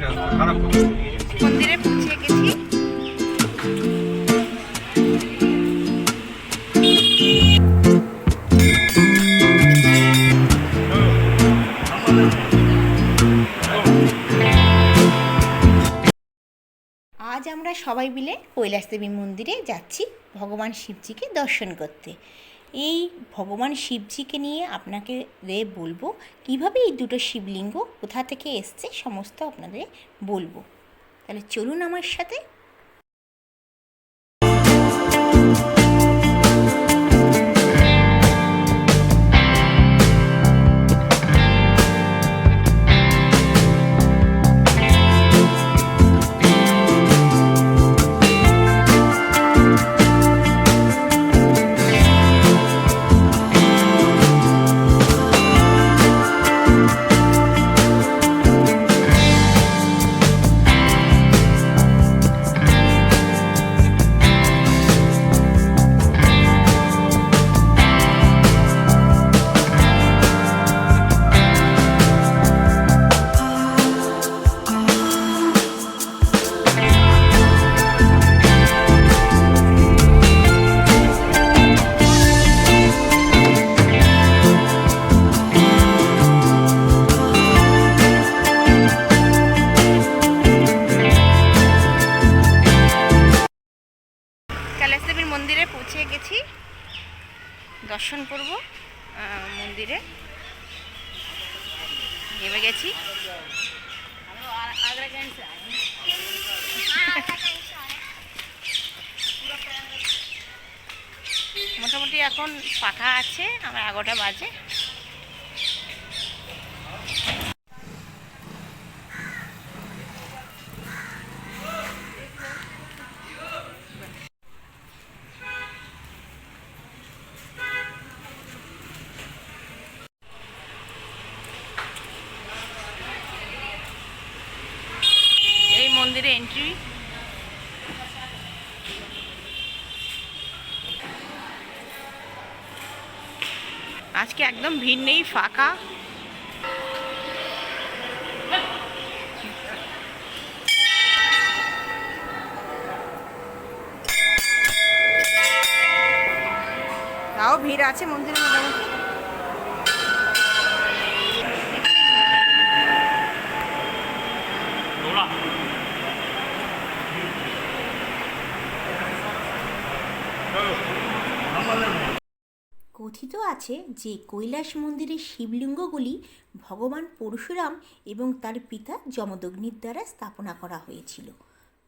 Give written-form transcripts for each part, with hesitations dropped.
মন্দিরে পৌঁছে গেছি। আজ আমরা সবাই মিলে কৈলাস দেবী মন্দিরে যাচ্ছি ভগবান শিবজিকে দর্শন করতে। এই ভগবান শিবজিকে নিয়ে আপনাকে বলবো কিভাবে এই দুটো শিবলিঙ্গ কোথা থেকে এসছে সমস্ত আপনাদের বলবো। তাহলে চলুন আমার সাথে। কৈলাস দেবীর মন্দিরে পৌঁছে গেছি, দর্শন করব। মন্দিরে নেমে গেছি। মোটামুটি এখন ফাঁকা আছে, আমার 11টা বাজে। এই মন্দিরে এন্ট্রি। আজকে একদম ভিড় নেই, ফাঁকা। তাও ভিড় আছে মন্দিরে মোটামুটি। কথিত আছে যে কৈলাস মন্দিরের শিবলিঙ্গগুলি ভগবান পরশুরাম এবং তার পিতা যমদগ্নির দ্বারা স্থাপনা করা হয়েছিল।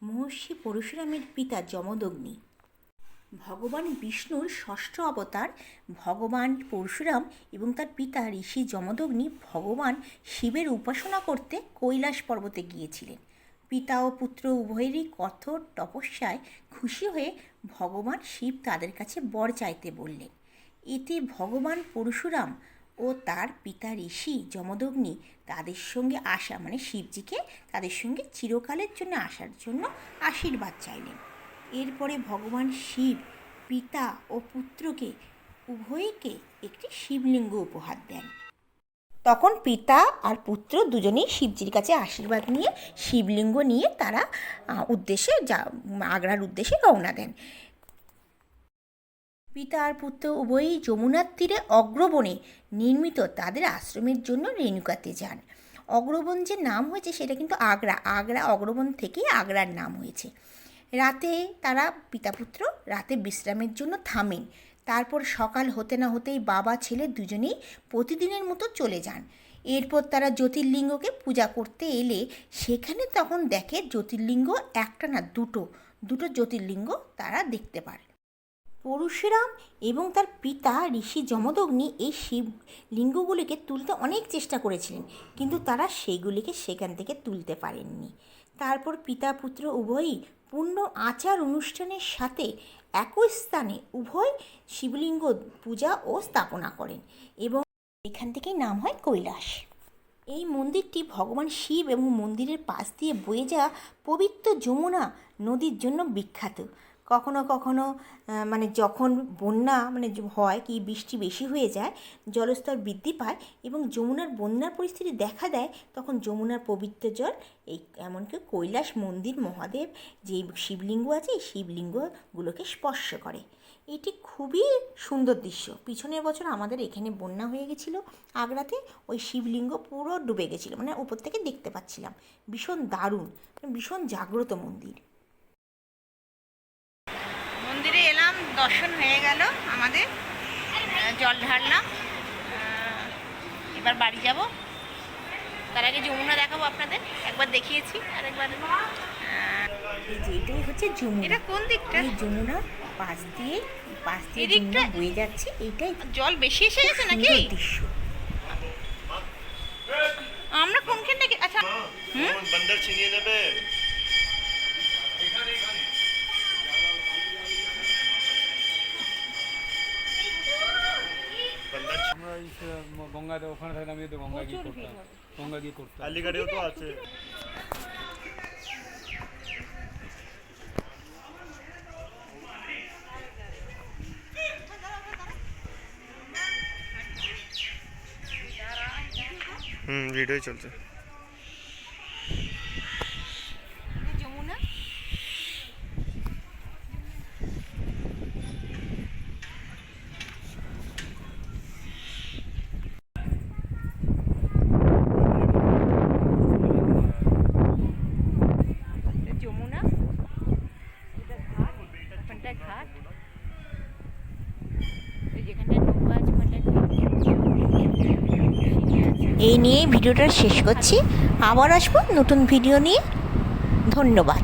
মহর্ষি পরশুরামের পিতা যমদগ্নি ভগবান বিষ্ণুর ষষ্ঠ অবতার। ভগবান পরশুরাম এবং তার পিতা ঋষি যমদগ্নি ভগবান শিবের উপাসনা করতে কৈলাস পর্বতে গিয়েছিলেন। পিতা ও পুত্র উভয়েরই কঠোর তপস্যায় খুশি হয়ে ভগবান শিব তাদের কাছে বর চাইতে বললেন। এতে ভগবান পরশুরাম ও তার পিতা ঋষি যমদগ্নি তাদের সঙ্গে আসা মানে শিবজিকে তাদের সঙ্গে চিরকালের জন্য আসার জন্য আশীর্বাদ চাইলেন। এরপরে ভগবান শিব পিতা ও পুত্রকে উভয়কে একটি শিবলিঙ্গ উপহার দেন। তখন পিতা আর পুত্র দুজনেই শিবজির কাছে আশীর্বাদ নিয়ে শিবলিঙ্গ নিয়ে তারা আগ্রার উদ্দেশ্যে রওনা দেন। পিতা আর পুত্র উভয়ই যমুনার তীরে অগ্রবনে নির্মিত তাদের আশ্রমের জন্য রেণুকাতে যান। অগ্রবন যে নাম হয়েছে সেটা কিন্তু আগ্রা অগ্রবন থেকেই আগ্রার নাম হয়েছে। রাতে তারা পিতাপুত্র রাতে বিশ্রামের জন্য থামেন। তারপর সকাল হতে না হতেই বাবা ছেলে দুজনেই প্রতিদিনের মতো চলে যান। এরপর তারা জ্যোতির্লিঙ্গকে পূজা করতে এলে সেখানে তখন দেখে জ্যোতির্লিঙ্গ একটা না দুটো জ্যোতির্লিঙ্গ তারা দেখতে পারে। পরশুরাম এবং তার পিতা ঋষি যমদগ্নি এই শিবলিঙ্গগুলিকে তুলতে অনেক চেষ্টা করেছিলেন, কিন্তু তারা সেইগুলিকে সেখান থেকে তুলতে পারেননি। তারপর পিতা পুত্র উভয়ই পূর্ণ আচার অনুষ্ঠানের সাথে একই স্থানে উভয় শিবলিঙ্গ পূজা ও স্থাপনা করেন এবং এখান থেকেই নাম হয় কৈলাস। এই মন্দিরটি ভগবান শিব এবং মন্দিরের পাশ দিয়ে বয়ে যাওয়া পবিত্র যমুনা নদীর জন্য বিখ্যাত। কখনো কখনো মানে যখন বন্যা মানে হয় কি বৃষ্টি বেশি হয়ে যায়, জলস্তর বৃদ্ধি পায় এবং যমুনার বন্যার পরিস্থিতি দেখা দেয়, তখন যমুনার পবিত্র জল এই এমনকি কৈলাস মন্দির মহাদেব যে শিবলিঙ্গ আছে এই শিবলিঙ্গগুলোকে স্পর্শ করে। এটি খুবই সুন্দর দৃশ্য। পিছনের বছর আমাদের এখানে বন্যা হয়ে গেছিলো আগ্রাতে, ওই শিবলিঙ্গ পুরো ডুবে গেছিলো, মানে উপর থেকে দেখতে পাচ্ছিলাম। ভীষণ দারুণ, ভীষণ জাগ্রত মন্দির। মন্দিরে এলাম, দর্শন হয়ে গেল আমাদের, জল ঢাললাম, এবার বাড়ি যাব। তার আগে যমুনা দেখাবো আপনাদের, একবার দেখিয়েছি আরেকবার। এই যে এটাই হচ্ছে যমুনা। এটা কোন দিকটা? এই যমুনা পাশ দিয়ে যমুনা বয়ে যাচ্ছে, এইটাই জল বেশি এসে গেছে নাকি দৃশ্য। আমরা কোনখান থেকে? আচ্ছা বন্দর ছিনিয়ে নেবে। গঙ্গাতে ওখানে থাকলে আমি তো গঙ্গা গিয়ে করতাম। আলিগড়েও তো আছে। ভিডিও চলছে। যমুনা যমুনা এটা ঘাট, ওখানটা ঘাট, যেখানটা নৌকা আছে ওখানটা ঘাট। এই নিয়েই ভিডিওটা শেষ করছি, আবার আসবো নতুন ভিডিও নিয়ে। ধন্যবাদ।